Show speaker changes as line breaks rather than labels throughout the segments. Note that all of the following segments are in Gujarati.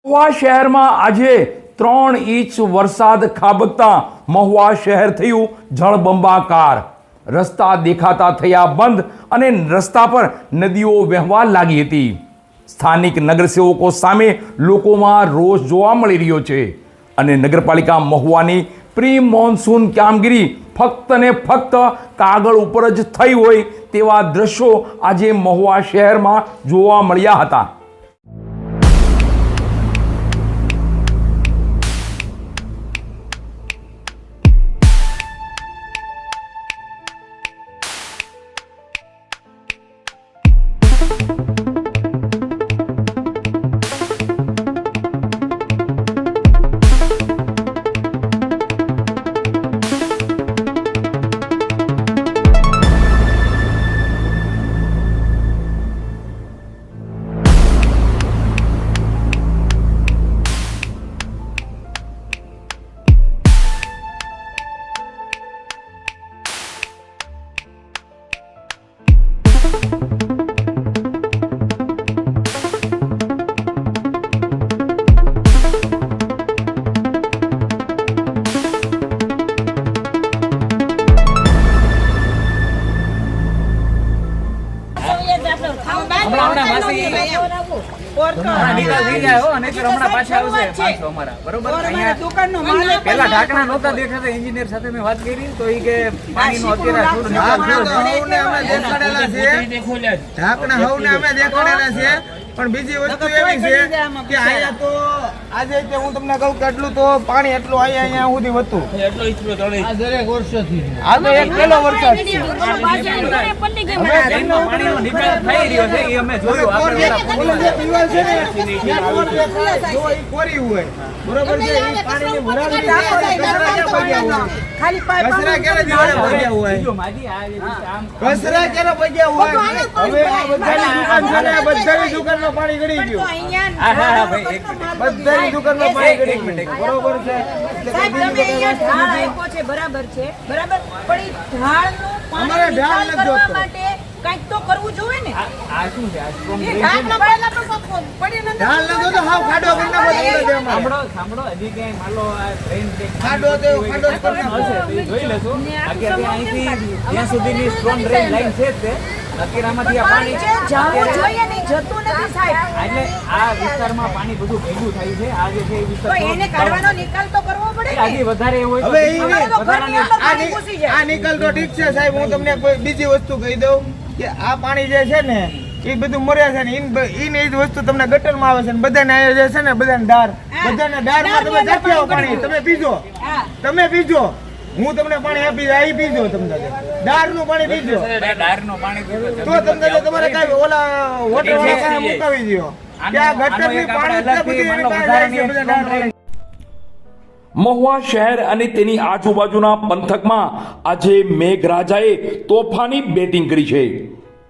મહુવા શહેરમાં આજે 3 ઇંચ વરસાદ ખાબકતા મહુવા શહેર થયું જળબંબાકાર। રસ્તા દેખાતા થયા બંધ અને રસ્તા પર નદીઓ વહેવા લાગી હતી। સ્થાનિક નગરસેવકો સામે લોકોમાં રોષ જોવા મળી રહ્યો છે અને નગરપાલિકા મહુવાની પ્રી મોન્સૂન કામગીરી ફક્ત ને ફક્ત કાગળ ઉપર જ થઈ હોય તેવા દ્રશ્યો આજે મહુવા શહેરમાં જોવા મળ્યા હતા।
એન્જિનિયર સાથે મેં વાત કરી તો એ કે પાણીનો અત્યારે ઢાંકણા હવને અમે દેખાડેલા છે, પણ બીજી વસ્તુ એવી છે કે અહીંયા તો આજે હું તમને કહું કે એટલું તો પાણી એટલું અહીંયા સુધી વધતું આ દરેક વર્ષોથી આ તો એક પહેલો વરસાદ છે। પાણીનો નિકાલ થઈ રહ્યો છે એ અમે જોયું કોરી હોય બરોબર છે। એ પાણીની ભરાવી ખાલી કચરા ક્યારે દીવાડે ભર્યા હોય કચરા ક્યારે ભર્યા હોય। હવે આ બધાની દુકાન છે ને બધાની દુકાનમાં પાણી ગળી ગયું। હા હા ભાઈ બધાની દુકાનમાં પાણી ગળી ગયું બરોબર છે।
સાહેબ તમે અહીંયા ઢાળ આપ્યો છે બરાબર છે બરાબર, પણ એ ઢાળનું પાણી નિકાલ કરવા માટે કંઈક તો કરવું જોઈએ ને।
આ શું છે આ સ્ટ્રોંગ
ઢાળના પાણી તો પડી ન
ઢાળ નતો તો હાવ ખાડો કરી નાખો સાંભળો હજી કે માલો આ ટ્રેન કે ખાડો તો ખાડો કરી નાખો જોઈ લેજો આગે અહીંથી ત્યાં સુધીની સ્ટ્રોંગ રેન લાઈન છે તે નકીરામાંથી આ પાણી
જાવું જોઈએ ને જતું નથી સાહેબ।
એટલે આ વિસ્તારમાં પાણી બધું ભેગું થાય છે આ જે છે એ વિસ્તાર
તો એને કાઢવાનો નિકાલ તો કરવો પડે ને।
આજી વધારે હોય
હવે
આ નિકાલ તો ઠીક છે સાહેબ। હું તમને કોઈ બીજી વસ્તુ કહી દઉં કે આ પાણી જે છે ને એ બધું મર્યા છે ને ઈ જ વસ્તુ તમને ગટરમાં આવે છે ને બધાને જે છે ને બધાને બધાને ડારમાં તમે જાતી આવો પાણી તમે પીજો હું તમને પાણી આપી પીજો તમને ડારનું પાણી પીજો તો તમને તમારે કઈ ઓલા વોટર વાળા પાસે મુકાવી દો કે આ ગટરની પાણી
મહુવા શહેર અને તેની આજુબાજુના પંથકમાં આજે મેઘરાજાએ તોફાની બેટિંગ કરી છે।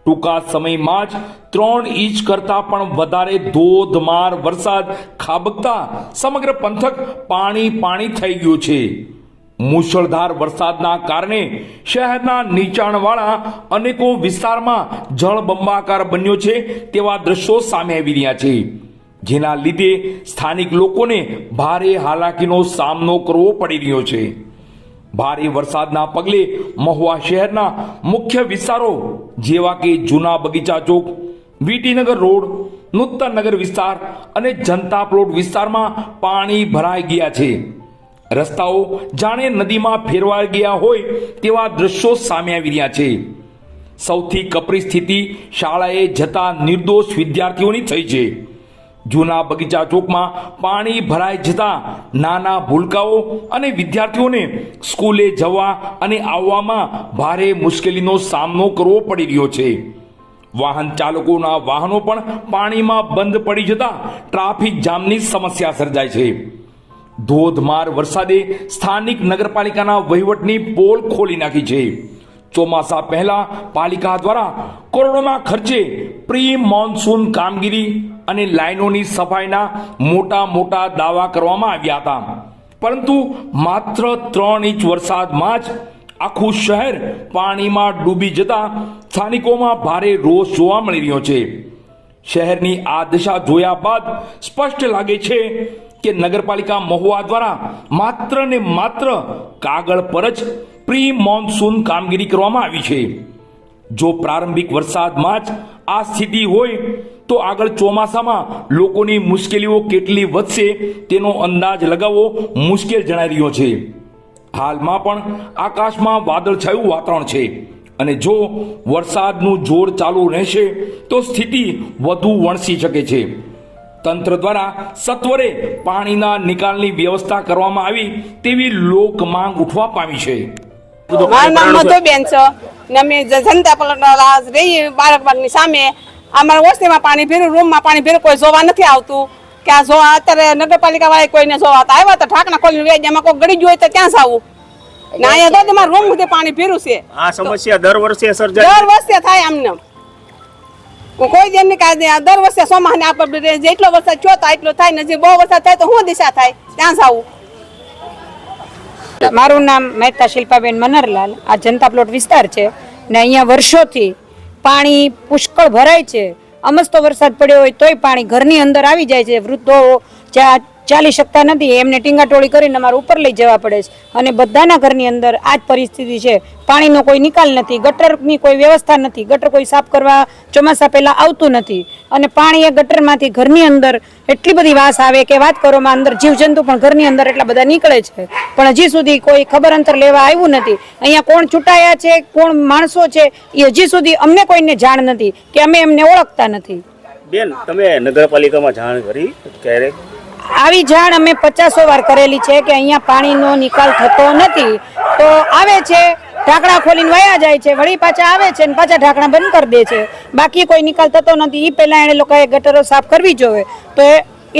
ટૂંકા સમયમાં જ 3 ઇંચ કરતા પણ વધારે ધોધમાર વરસાદ ખાબકતા સમગ્ર પંથક પાણી થઈ ગયું છે। મુશળધાર વરસાદના કારણે શહેરના નીચાણવાળા અનેકો વિસ્તારમાં જળબંબાકાર બન્યો છે તેવા દ્રશ્યો સામે આવી રહ્યા છે, જેના લીધે સ્થાનિક લોકોને ભારે હાલાકીનો સામનો કરવો પડી રહ્યો છે। ભારે વરસાદના પગલે મહુવા શહેરના મુખ્ય વિસ્તારો જેવા કે જૂના બગીચા ચોક, વીટીનગર રોડ, નૂતનનગર વિસ્તાર અને જનતા પ્લોટ વિસ્તારમાં પાણી ભરાઈ ગયા છે। રસ્તાઓ જાણે નદીમાં ફેરવાઈ ગયા હોય તેવા દ્રશ્યો સામે આવી રહ્યા છે। સૌથી કપરી સ્થિતિ શાળાએ જતા નિર્દોષ વિદ્યાર્થીઓની થઈ છે। જૂના બગીચા ચોકમાં પાણી ભરાઈ જતા નાના ભૂલકાઓ અને વિદ્યાર્થીઓને સ્કૂલે જવા અને આવવામાં ભારે મુશ્કેલીનો સામનો કરવો પડી રહ્યો છે। વાહન ચાલકોના વાહનો પણ પાણીમાં બંધ પડી જતા ટ્રાફિક જામની સમસ્યા સર્જાય છે। ધોધમાર વરસાદે સ્થાનિક નગરપાલિકાના વહીવટની પોલ ખોલી નાખી છે। ચોમાસા પહેલા પાલિકા દ્વારા કરોડોના ખર્ચે પ્રી મોન્સૂન કામગીરી અને લાઈનોની સફાઈના મોટા દાવા કરવામાં આવ્યા હતા, પરંતુ માત્ર 3 ઇંચ વરસાદમાં જ આખું શહેર પાણીમાં ડૂબી જતા સ્થાનિકોમાં ભારે રોષ જોવા મળી રહ્યો છે। શહેરની આ દશા જોયા બાદ સ્પષ્ટ લાગે છે કે નગરપાલિકા મહુવા દ્વારા માત્ર ને માત્ર કાગળ પર જ પ્રી મોન્સૂન કામગીરી કરવામાં આવી છે. જો પ્રારંભિક વરસાદમાં જ આ સ્થિતિ હોય તો આગળ ચોમાસામાં લોકોની મુશ્કેલીઓ કેટલી વધશે તેનો અંદાજ લગાવવો મુશ્કેલ જણાઈ રહ્યો છે. હાલમાં પણ આકાશમાં વાદળછાયું વાતાવરણ છે અને જો વરસાદનું જોર ચાલુ રહેશે તો સ્થિતિ વધુ વણસી શકે છે. તંત્ર દ્વારા સત્વરે પાણીના નિકાલની વ્યવસ્થા કરવામાં આવી તેવી લોક માંગ ઉઠવા પામી છે.
મારું નામ મધુબેન છે ને અમે જનતા પલટા રહી બાળકબાગની સામે. અમારા વસ્તીમાં પાણી ભર્યું, રૂમમાં પાણી ભર્યું, કોઈ જોવા નથી આવતું કે આ જો અત્યારે નગરપાલિકા વાળા કોઈને જોવા આવ્યા તો ઢાંકણા ખોલીને વેચ એમાં કોઈ ગળી જોઈ તો ત્યાં જવું ને અહીંયા તો મારા રૂમ સુધી પાણી ભર્યું છે.
આ સમસ્યા દર વર્ષે સર્જાય,
દર વર્ષે થાય અમને. કોઈ જેમ ની કાંઈ દર વર્ષે સોમાને આપણે જેટલો વરસાદ થયો એટલો થાય ને જે બહુ વરસાદ થાય તો શું દિશા થાય ત્યાં જવું.
મારું નામ મહેતા શિલ્પાબેન મનહરલાલ. આ જનતા પ્લોટ વિસ્તાર છે ને અહીંયા વર્ષોથી પાણી પુષ્કળ ભરાય છે. અમસ્તો વરસાદ પડ્યો હોય તોય પાણી ઘરની અંદર આવી જાય છે. વૃદ્ધો જ્યાં ચાલી શકતા નથી એમને ટીંગાટોળી કરીને અમારે ઉપર લઈ જવા પડે છે અને બધાના ઘરની અંદર આ જ પરિસ્થિતિ છે. પાણીનો કોઈ નિકાલ નથી, ગટરની કોઈ વ્યવસ્થા નથી, ગટર કોઈ સાફ કરવા ચોમાસા પહેલા આવતું નથી અને પાણી એ ગટરમાંથી ઘરની અંદર એટલી બધી વાસ આવે કે વાત કરોમાં અંદર જીવજંતુ પણ ઘરની અંદર એટલા બધા નીકળે છે પણ હજી સુધી કોઈ ખબર અંતર લેવા આવ્યું નથી. અહીંયા કોણ ચૂંટાયા છે, કોણ માણસો છે એ હજી સુધી અમને કોઈને જાણ નથી કે અમે એમને ઓળખતા નથી.
બેન તમે નગરપાલિકામાં જાણ કરી ક્યારેક?
આવી જાણ અમે 50 વાર કરેલી છે કે અહીંયા પાણીનો નિકાલ થતો નથી. તો આવે છે, ઢાંકણા ખોલીને વયા જાય છે, વળી પાછા આવે છે ને પાછા ઢાંકણા બંધ કરી દે છે. બાકી કોઈ નિકાલ થતો નથી. એ પહેલા એને લોકોએ ગટરો સાફ કરવી જોઈએ તો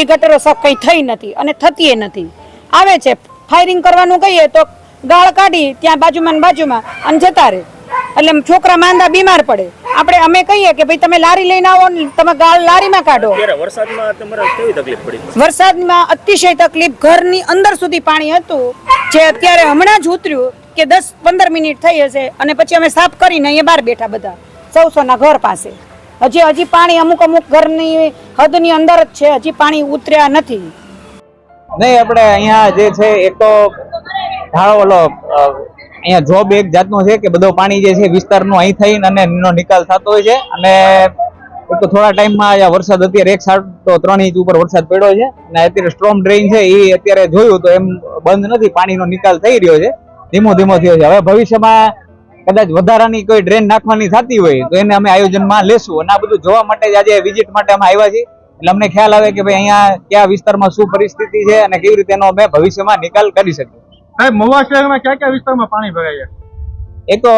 એ ગટરો સાફ કંઈ થઈ નથી અને થતી નથી. આવે છે ફાયરિંગ કરવાનું કહીએ તો ગાળ કાઢી ત્યાં બાજુમાં અને જતા રહે એટલે છોકરા માંદા બીમાર પડે. અમે કહીએ કે ભાઈ તમે લારી લઈને આવો ને તમે ગાળ લારીમાં કાઢો.
વરસાદમાં તમારે કેવી તકલીફ પડી?
વરસાદમાં અતિશય તકલીફ. ઘરની અંદર સુધી પાણી હતું જે અત્યારે હમણાં જ ઉતર્યું કે 10-15 મિનિટ થઈ હશે અને પછી અમે સાફ કરીને અહીંયા બહાર બેઠા બધા 100 ના ઘર પાસે. હજી પાણી અમુક ઘરની હદની અંદર જ છે, હજી પાણી ઉતર્યા નથી.
નહીં આપણે અહીંયા જે છે એક તો ઓલો અહીંયા જોબ એક જાતનો છે કે બધો પાણી જે છે વિસ્તારનો અહીં થઈને અને એનો નિકાલ થતો હોય છે અને એક તો થોડા ટાઈમમાં અહીંયા વરસાદ અત્યારે 1.3 ઇંચ ઉપર વરસાદ પડ્યો છે અને અત્યારે સ્ટ્રોમ ડ્રેઇન છે એ અત્યારે જોયું તો એમ બંધ નથી, પાણીનો નિકાલ થઈ રહ્યો છે, ધીમો થયો છે. હવે ભવિષ્યમાં કદાચ વધારાની કોઈ ડ્રેન નાખવાની થતી હોય તો એને અમે આયોજનમાં લેશું અને આ બધું જોવા માટે જ આજે વિઝિટ માટે અમે આવ્યા છીએ. એટલે અમને ખ્યાલ આવે કે ભાઈ અહીંયા કયા વિસ્તારમાં શું પરિસ્થિતિ છે અને કેવી રીતે એનો અમે ભવિષ્યમાં નિકાલ કરી શકીએ.
મહુવા શહેરમાં કયા વિસ્તારમાં પાણી ભરાય છે?
એક તો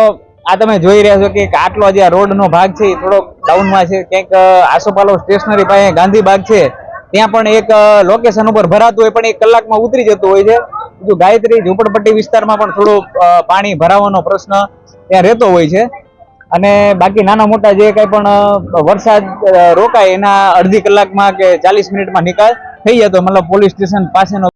આ તમે જોઈ રહ્યા છો કે આટલો જે રોડ નો ભાગ છે એ થોડોક ડાઉનમાં છે. ક્યાંક આસોપાલવ સ્ટેશનરી પાસે ગાંધીબાગ છે ત્યાં પણ એક લોકેશન ઉપર ભરાતું હોય પણ 1 કલાકમાં ઉતરી જતું હોય છે. બીજું ગાયત્રી ઝુંપડપટ્ટી વિસ્તારમાં પણ થોડું પાણી ભરાવાનો પ્રશ્ન ત્યાં રહેતો હોય છે અને બાકી નાના મોટા જે કઈ પણ વરસાદ રોકાય એના અડધી કલાકમાં કે 40 મિનિટમાં નિકાલ થઈ જતો. મતલબ પોલીસ સ્ટેશન પાસેનો